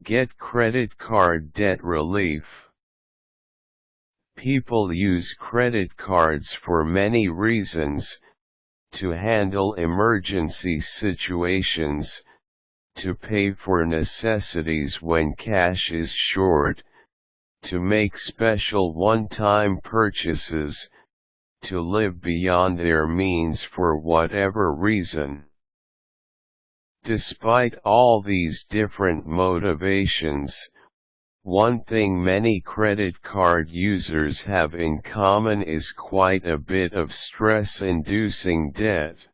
Get credit card debt relief. People use credit cards for many reasons: to handle emergency situations, to pay for necessities when cash is short, to make special one-time purchases, to live beyond their means for whatever reason. Despite all these different motivations, one thing many credit card users have in common is quite a bit of stress-inducing debt.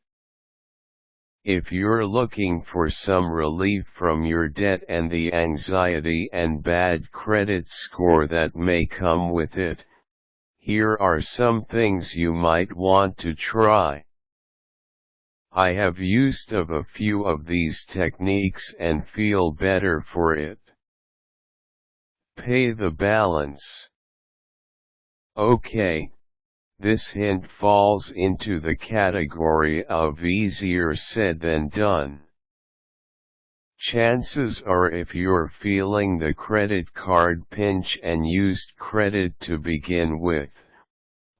If you're looking for some relief from your debt and the anxiety and bad credit score that may come with it, here are some things you might want to try. I have used a few of these techniques and feel better for it. Pay the balance. Okay, this hint falls into the category of easier said than done. Chances are, if you're feeling the credit card pinch and used credit to begin with,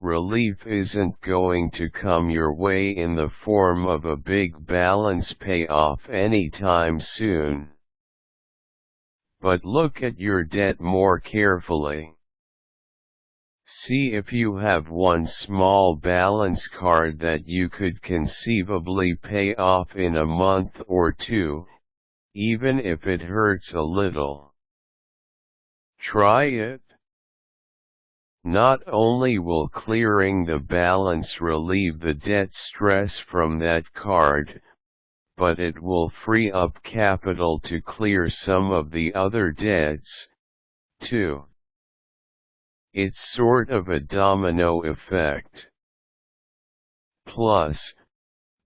relief isn't going to come your way in the form of a big balance payoff anytime soon. But look at your debt more carefully. See if you have one small balance card that you could conceivably pay off in a month or two, even if it hurts a little. Try it. Not only will clearing the balance relieve the debt stress from that card, but it will free up capital to clear some of the other debts, too. It's sort of a domino effect. Plus,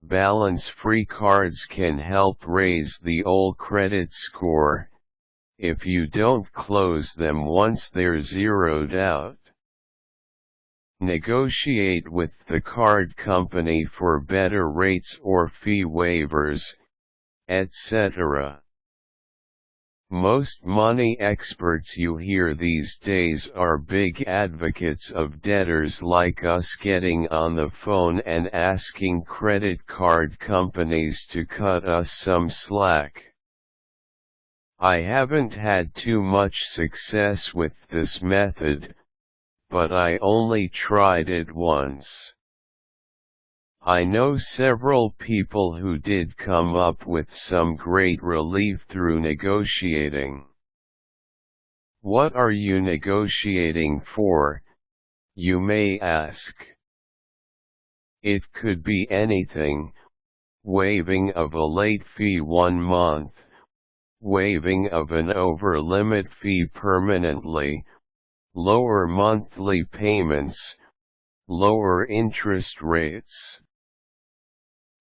balance-free cards can help raise the old credit score, if you don't close them once they're zeroed out. Negotiate with the card company for better rates or fee waivers, etc. Most money experts you hear these days are big advocates of debtors like us getting on the phone and asking credit card companies to cut us some slack. I haven't had too much success with this method, but I only tried it once. I know several people who did come up with some great relief through negotiating. What are you negotiating for, you may ask? It could be anything: waiving of a late fee 1 month, waiving of an over-limit fee permanently, lower monthly payments, lower interest rates.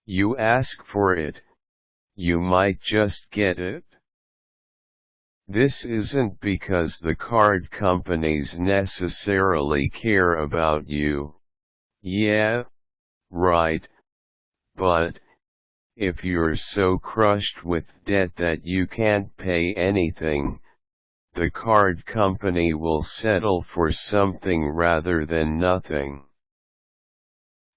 You ask for it, you might just get it. This isn't because the card companies necessarily care about you. Yeah, right. But, if you're so crushed with debt that you can't pay anything, the card company will settle for something rather than nothing.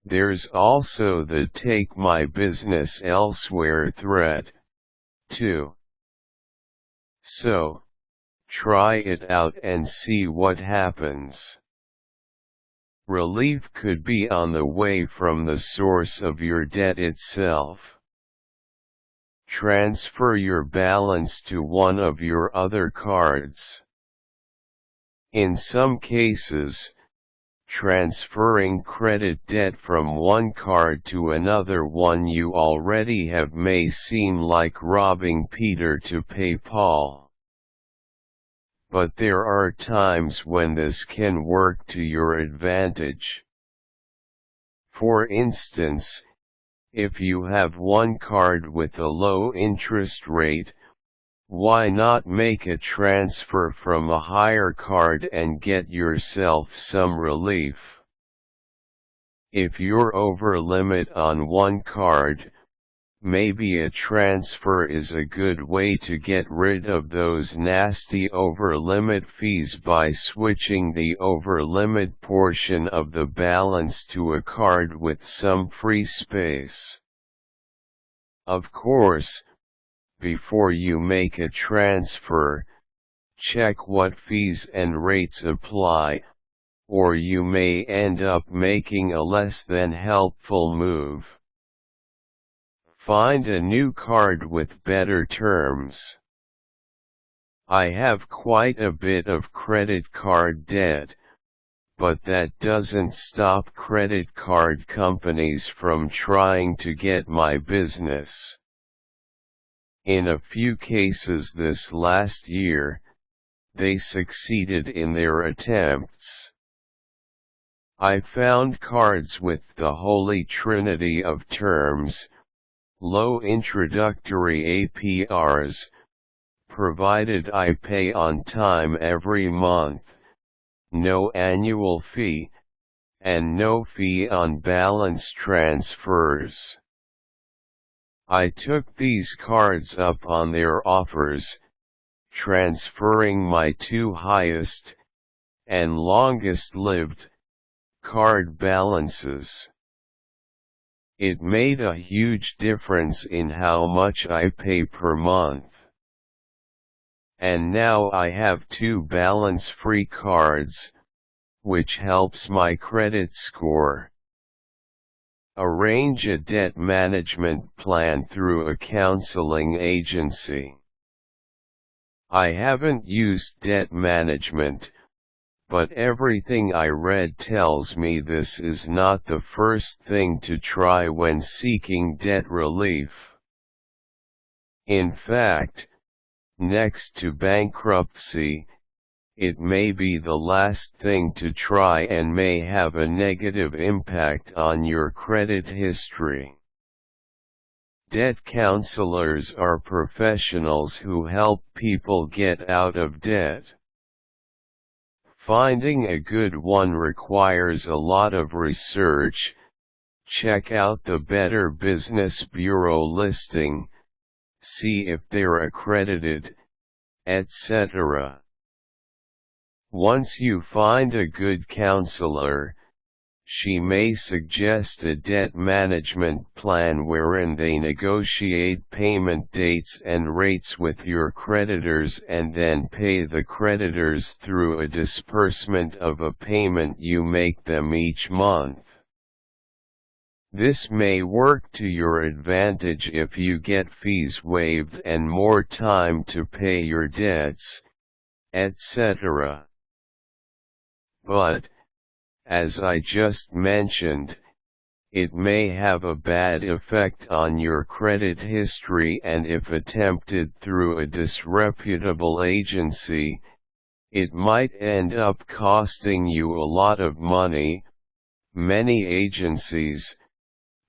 There's also the "take my business elsewhere" threat, too. So, try it out and see what happens. Relief could be on the way from the source of your debt itself. Transfer your balance to one of your other cards. In some cases, transferring credit debt from one card to another one you already have may seem like robbing Peter to pay Paul. But there are times when this can work to your advantage. For instance, if you have one card with a low interest rate, why not make a transfer from a higher card and get yourself some relief? If you're over limit on one card, Maybe a transfer is a good way to get rid of those nasty over-limit fees by switching the over-limit portion of the balance to a card with some free space. Of course, before you make a transfer, check what fees and rates apply, or you may end up making a less than helpful move. Find a new card with better terms. I have quite a bit of credit card debt, but that doesn't stop credit card companies from trying to get my business. In a few cases this last year, they succeeded in their attempts. I found cards with the holy trinity of terms: low introductory APRs, provided I pay on time every month, no annual fee, and no fee on balance transfers. I took these cards up on their offers, transferring my two highest and longest-lived card balances. It made a huge difference in how much I pay per month. And now I have two balance-free cards, which helps my credit score. Arrange a debt management plan through a counseling agency. I haven't used debt management, but everything I read tells me this is not the first thing to try when seeking debt relief. In fact, next to bankruptcy, it may be the last thing to try and may have a negative impact on your credit history. Debt counselors are professionals who help people get out of debt. Finding a good one requires a lot of research. Check out the Better Business Bureau listing, see if they're accredited, etc. Once you find a good counselor, she may suggest a debt management plan wherein they negotiate payment dates and rates with your creditors and then pay the creditors through a disbursement of a payment you make them each month. This may work to your advantage if you get fees waived and more time to pay your debts, etc. But, as I just mentioned, it may have a bad effect on your credit history, and if attempted through a disreputable agency, it might end up costing you a lot of money. Many agencies,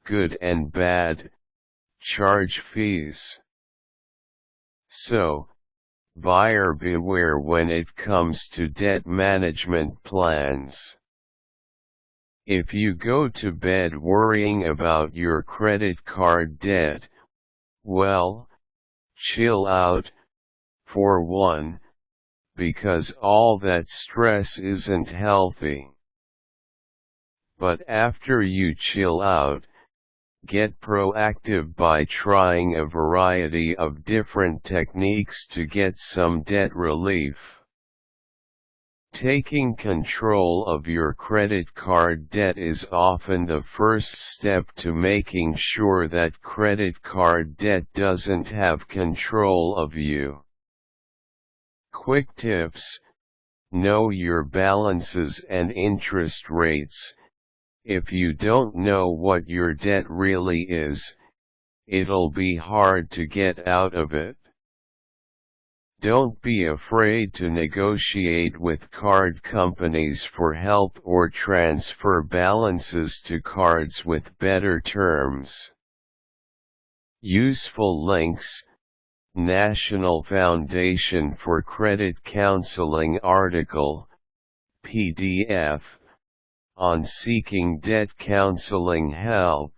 good and bad, charge fees. So, buyer beware when it comes to debt management plans. If you go to bed worrying about your credit card debt, well, chill out, for one, because all that stress isn't healthy. But after you chill out, get proactive by trying a variety of different techniques to get some debt relief. Taking control of your credit card debt is often the first step to making sure that credit card debt doesn't have control of you. Quick tips: know your balances and interest rates. If you don't know what your debt really is, it'll be hard to get out of it. Don't be afraid to negotiate with card companies for help or transfer balances to cards with better terms. Useful links: National Foundation for Credit Counseling article, PDF, on seeking debt counseling help.